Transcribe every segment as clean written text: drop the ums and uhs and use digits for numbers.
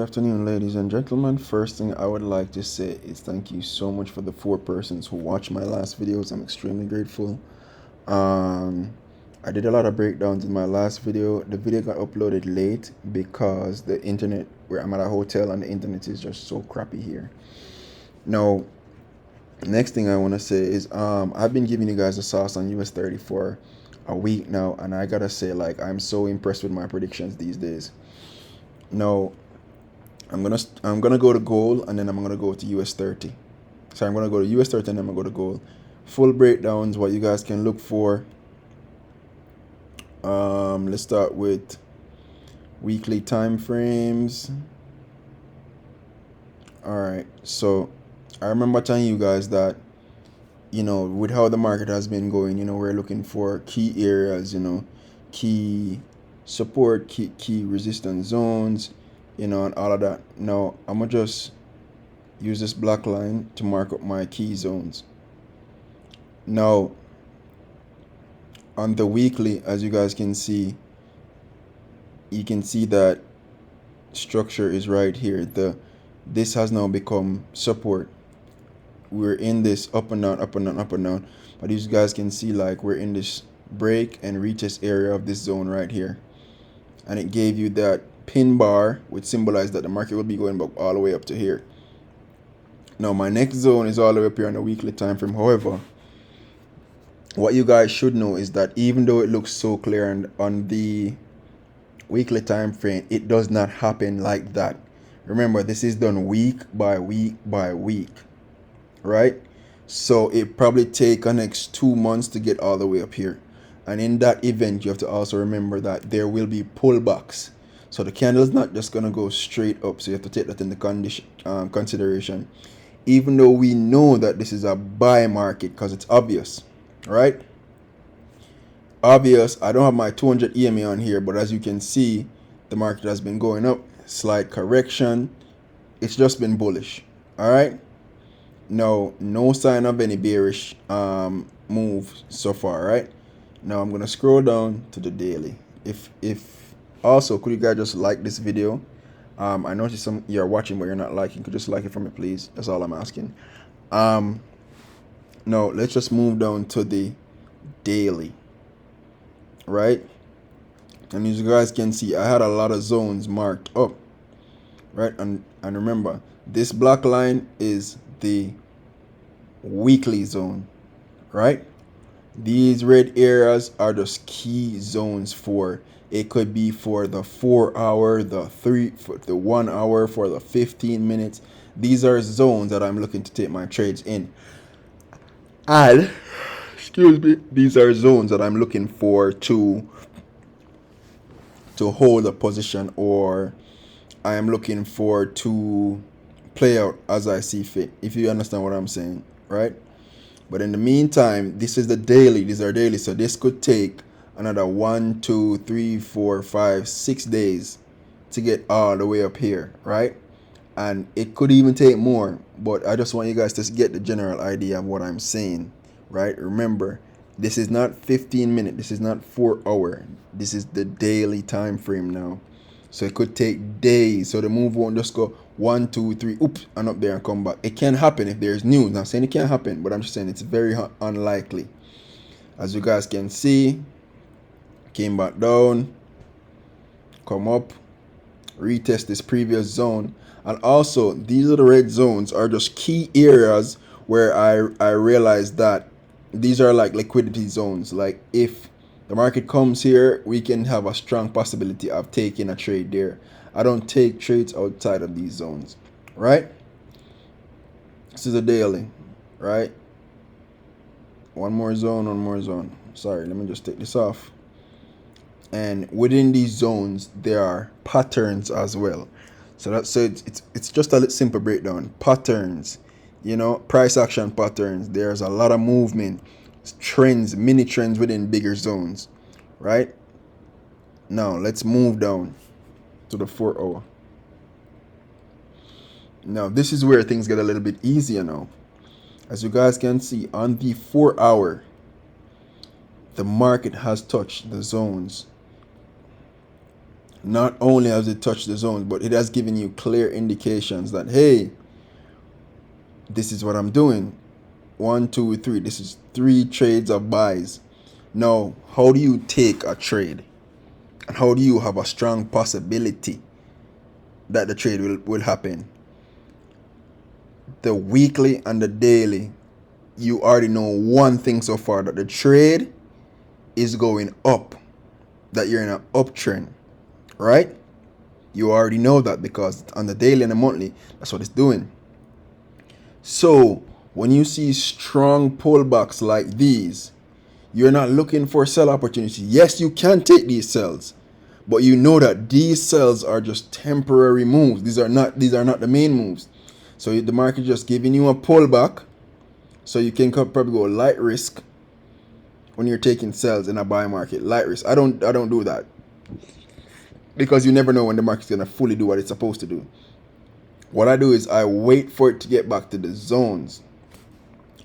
Good afternoon, ladies and gentlemen. First thing I would like to say is thank you so much for the 4 persons who watched my last videos. I'm extremely grateful. Um, I did a lot of breakdowns in my last video. The video got uploaded late because the internet, where I'm at a hotel and the internet is just so crappy here. Now, next thing I want to say is I've been giving you guys a sauce on US30 for a week now, and I gotta say, like, I'm so impressed with my predictions these days. Now, I'm gonna go to gold, and then I'm gonna go to US30. So I'm gonna go to US30 and then I'm gonna go to gold. Full breakdowns, what you guys can look for. Let's start with weekly time frames. All right, so I remember telling you guys that, with how the market has been going, we're looking for key areas, key support, key resistance zones, and all of that. Now I'm gonna just use this black line to mark up my key zones. Now on the weekly, as you guys can see, you can see that structure is right here. This has now become support. We're in this up and down, up and down, up and down, but you guys can see, like, we're in this break and retest area of this zone right here, and it gave you that pin bar, which symbolized that the market will be going back all the way up to here. Now my next zone is all the way up here on the weekly time frame. However, what you guys should know is that even though it looks so clear and on the weekly time frame, it does not happen like that. Remember, this is done week by week by week, right? So it probably take a next 2 months to get all the way up here. And in that event, you have to also remember that there will be pullbacks. So the candle is not just gonna go straight up. So you have to take that into consideration. Even though we know that this is a buy market because it's obvious, right? Obvious. I don't have my 200 EMA on here, but as you can see, the market has been going up. Slight correction. It's just been bullish. All right. No sign of any bearish move so far, right? Now I'm gonna scroll down to the daily. If also, could you guys just like this video? I noticed some you're watching but you're not liking. Could you just like it for me, please? That's all I'm asking. Now let's just move down to the daily, right? And as you guys can see, I had a lot of zones marked up, right? And remember, this black line is the weekly zone, right? These red areas are just key zones for it. Could be for the 4 hour, the 1 hour, for the 15 minutes. These are zones that I'm looking to take my trades in. And excuse me, these are zones that I'm looking for to hold a position, or I am looking for to play out as I see fit, if you understand what I'm saying, right? But in the meantime, this is the daily. These are daily. So this could take another 1, 2, 3, 4, 5, 6 days to get all the way up here, right? And it could even take more. But I just want you guys to get the general idea of what I'm saying, right? Remember, this is not 15 minutes. This is not 4 hour. This is the daily time frame now. So it could take days. So the move won't just go 1, 2, 3, oops, and up there and come back. It can happen if there's news. Not saying it can't happen, but I'm just saying it's very unlikely. As you guys can see, came back down, come up, retest this previous zone. And also, these are the red zones are just key areas where I realized that these are like liquidity zones. Like, if the market comes here, we can have a strong possibility of taking a trade there. I don't take trades outside of these zones, right? This is a daily, right? One more zone. Sorry, let me just take this off. And within these zones, there are patterns as well. So it's just a simple breakdown. Patterns, price action patterns. There's a lot of movement, trends, mini trends within bigger zones, right? Now let's move down to the 4 hour. Now this is where things get a little bit easier now. As you guys can see, on the 4 hour, the market has touched the zones Not only has it touched the zones, but it has given you clear indications that, hey, this is what I'm doing. 1, 2, 3. This is 3 trades of buys. Now, how do you take a trade? And how do you have a strong possibility that the trade will happen? The weekly and the daily, you already know one thing so far, that the trade is going up, that you're in an uptrend, right? You already know that because on the daily and the monthly, that's what it's doing. So when you see strong pullbacks like these, you're not looking for sell opportunity. Yes, you can take these sells, but you know that these sells are just temporary moves. These are not the main moves. So the market just giving you a pullback, so you can probably go light risk when you're taking sells in a buy market. Light risk. I don't do that, because you never know when the market's gonna fully do what it's supposed to do. What I do is I wait for it to get back to the zones.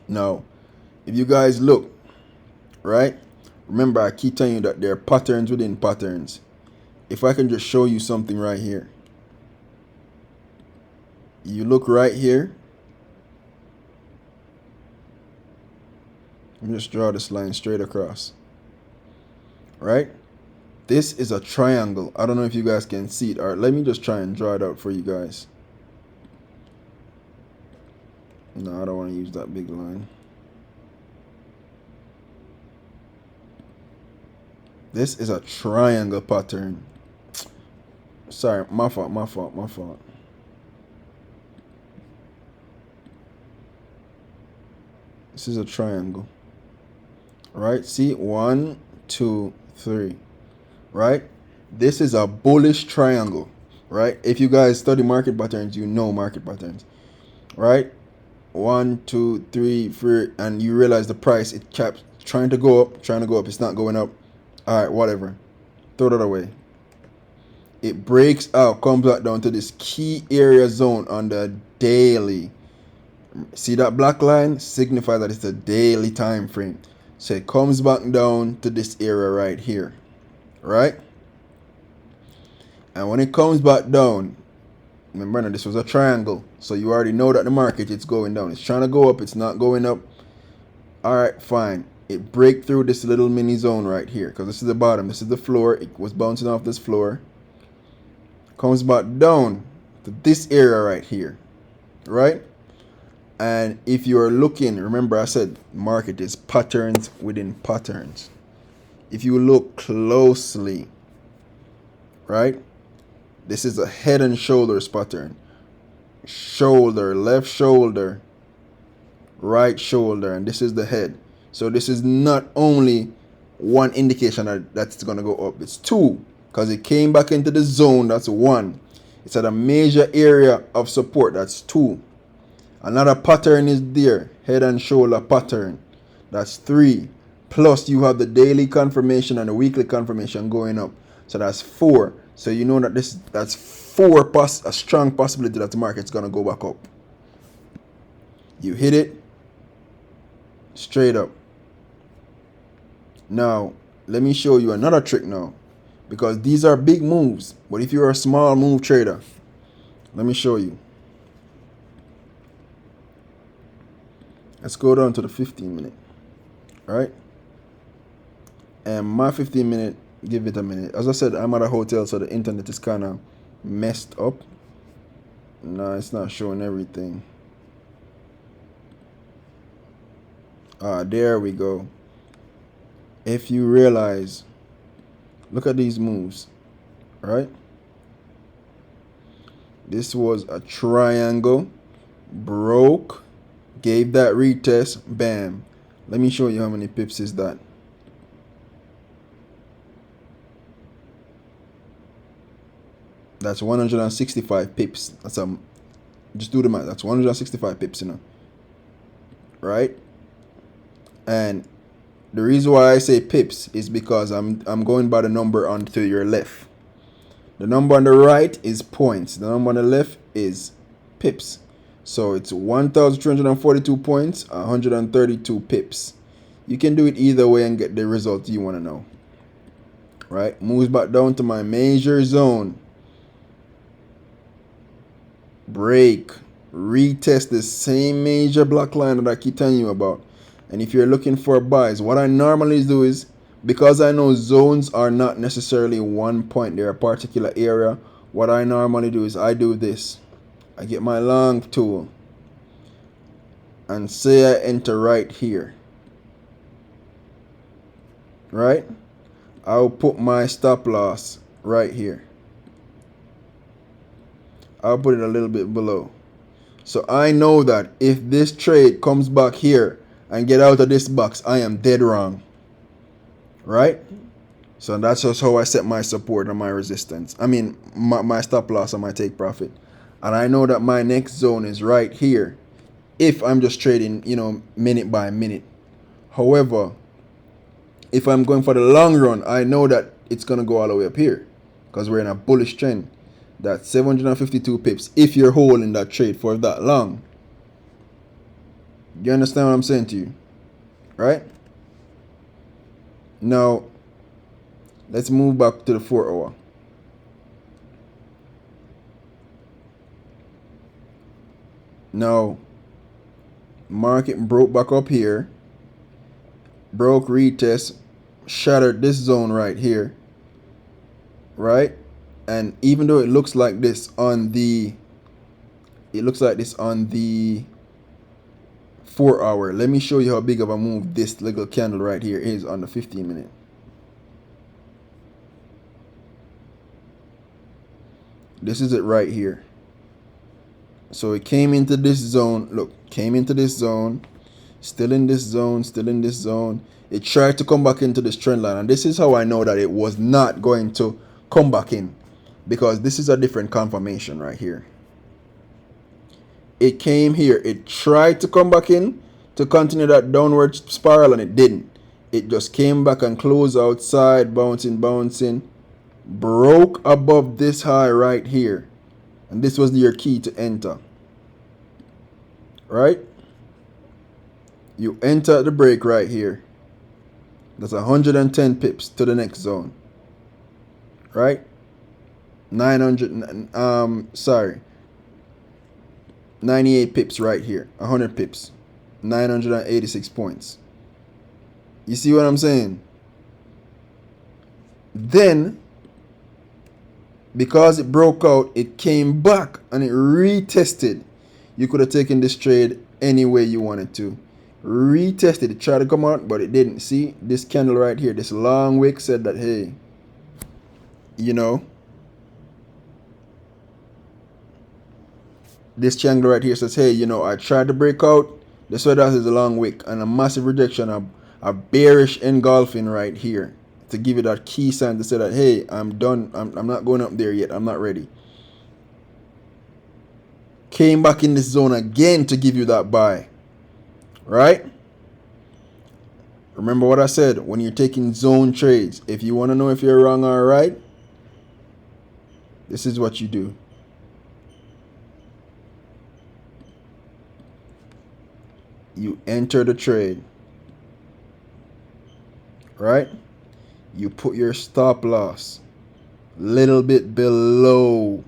Now, if you guys look, right? Remember, I keep telling you that there are patterns within patterns. If I can just show you something right here. You look right here. Let me just draw this line straight across. Right? This is a triangle. I don't know if you guys can see it. All right, let me just try and draw it out for you guys. No, I don't want to use that big line. This is a triangle pattern. Sorry, my fault. This is a triangle. Right? See? 1, 2, 3. Right? This is a bullish triangle. Right? If you guys study market patterns, you know market patterns. Right? 1, 2, 3, 4, and you realize the price, it kept trying to go up. It's not going up. All right, whatever. Throw that away. It breaks out, comes back down to this key area zone on the daily. See that black line? Signifies that it's a daily time frame. So it comes back down to this area right here. Right? And when it comes back down, remember now, this was a triangle. So you already know that the market, it's going down. It's trying to go up. It's not going up. All right, fine. It break through this little mini zone right here, because this is the bottom. This is the floor. It was bouncing off this floor. Comes back down to this area right here. Right? And if you are looking, remember I said market is patterns within patterns. If you look closely, right? This is a head and shoulders pattern. Shoulder, left shoulder, right shoulder, and this is the head. So this is not only one indication that's going to go up. It's 2, because it came back into the zone. That's 1. It's at a major area of support. That's 2. Another pattern is there. Head and shoulder pattern. That's 3. Plus you have the daily confirmation and the weekly confirmation going up. So that's 4. So you know that that's 4 a strong possibility that the market's going to go back up. You hit it straight up. Now, let me show you another trick now, because these are big moves. But if you're a small move trader, let me show you. Let's go down to the 15 minute. All right? And my 15 minute, give it a minute. As I said, I'm at a hotel, so the internet is kind of messed up. No, it's not showing everything. There we go. If you realize, look at these moves, right? This was a triangle, broke, gave that retest, bam. Let me show you how many pips is that. That's 165 pips. That's just do the math. That's 165 pips, you know. Right? And the reason why I say pips is because I'm going by the number on to your left. The number on the right is points. The number on the left is pips. So it's 1,342 points, 132 pips. You can do it either way and get the result you want to know. right? Moves back down to my major zone. Break. Retest the same major block line that I keep telling you about. And if you're looking for buys, what I normally do is, because I know zones are not necessarily one point, they're a particular area, what I normally do is I do this. I get my long tool and say I enter right here. Right? I'll put my stop loss right here. I'll put it a little bit below. So I know that if this trade comes back here and get out of this box, I am dead wrong. Right? So that's just how I set my support and my resistance. I mean, my stop loss and my take profit. And I know that my next zone is right here if I'm just trading, minute by minute. However, if I'm going for the long run, I know that it's going to go all the way up here because we're in a bullish trend. That's 752 pips if you're holding that trade for that long. You understand what I'm saying to you? Right? Now, let's move back to the 4 hour. Now, market broke back up here. Broke, retest, shattered this zone right here. Right? And even though it looks like this on the 4 hour, let me show you how big of a move this little candle right here is on the 15 minute. This is it right here. So it came into this zone. Look, came into this zone. Still in this zone. Still in this zone. It tried to come back into this trend line. And this is how I know that it was not going to come back in. Because this is a different confirmation right here. It came here. It tried to come back in to continue that downward spiral and it didn't. It just came back and closed outside, bouncing. Broke above this high right here. And this was your key to enter. Right? You enter the break right here. That's 110 pips to the next zone. Right? 98 pips right here. 100 pips. 986 points. You see what I'm saying? Then, because it broke out, it came back and it retested. You could have taken this trade any way you wanted to. Retested. It tried to come out, but it didn't. See, this candle right here, this long wick said that, hey, this candle right here says, hey, I tried to break out. This way that is a long wick and a massive rejection, a bearish engulfing right here to give you that key sign to say that, hey, I'm done. I'm not going up there yet. I'm not ready. Came back in this zone again to give you that buy. Right? Remember what I said when you're taking zone trades. If you want to know if you're wrong or right, this is what you do. You enter the trade. Right? You put your stop loss a little bit below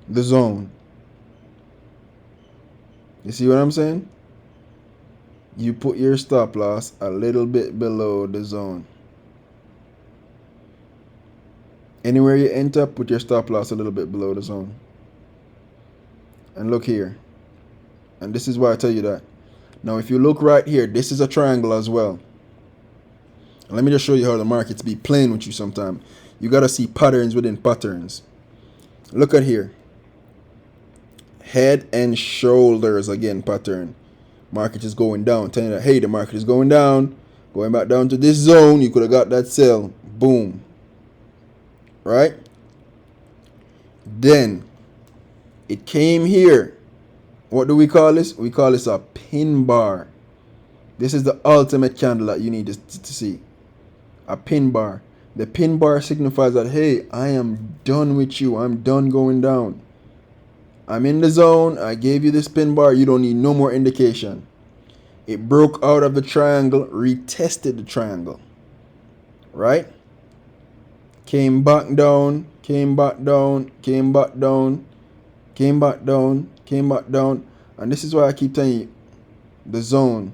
the zone. You see what I'm saying? You put your stop loss a little bit below the zone. Anywhere you enter, put your stop loss a little bit below the zone. And look here. And this is why I tell you that. Now, if you look right here, this is a triangle as well. Let me just show you how the markets be playing with you sometimes. You got to see patterns within patterns. Look at here. Head and shoulders again pattern. Market is going down. Telling you that, hey, the market is going down. Going back down to this zone. You could have got that sell. Boom. Right? Then it came here. What do we call this? We call this a pin bar. This is the ultimate candle that you need to see. A pin bar. The pin bar signifies that, hey, I am done with you. I'm done going down. I'm in the zone. I gave you this pin bar. You don't need no more indication. It broke out of the triangle, retested the triangle. Right? came back down, came back down, came back down, came back down, came back down. And this is why I keep telling you, the zone,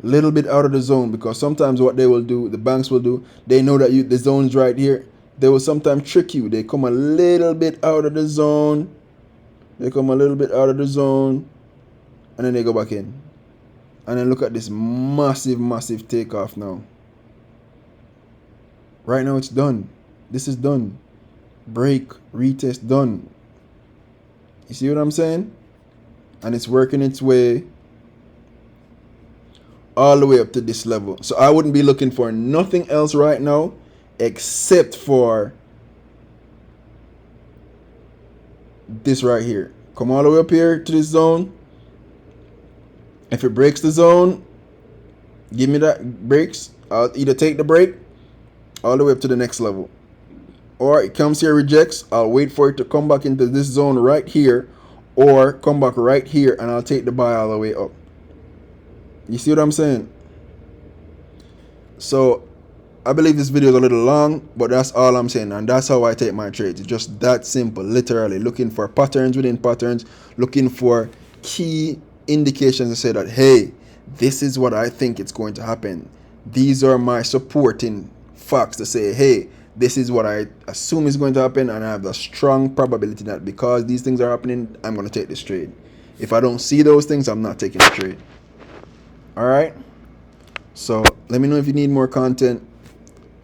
little bit out of the zone, because sometimes what they will do, the banks will do, they know that the zone's right here. They will sometimes trick you. They come a little bit out of the zone. They come a little bit out of the zone, and then they go back in. And then look at this massive, massive takeoff now. Right now it's done. This is done. Break, retest, done. You see what I'm saying? And it's working its way all the way up to this level. So I wouldn't be looking for nothing else right now except for this right here. Come all the way up here to this zone. If it breaks the zone, give me that breaks. I'll either take the break all the way up to the next level, or it comes here, rejects. I'll wait for it to come back into this zone right here, or come back right here, and I'll take the buy all the way up. You see what I'm saying? So I believe this video is a little long, but that's all I'm saying, and that's how I take my trades. It's just that simple, literally looking for patterns within patterns, looking for key indications to say that, hey, this is what I think it's going to happen. These are my supporting facts to say, hey, this is what I assume is going to happen, and I have a strong probability that because these things are happening, I'm going to take this trade. If I don't see those things, I'm not taking the trade. All right, so let me know if you need more content.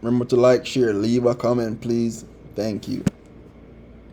Remember to like, share, leave a comment, please. Thank you.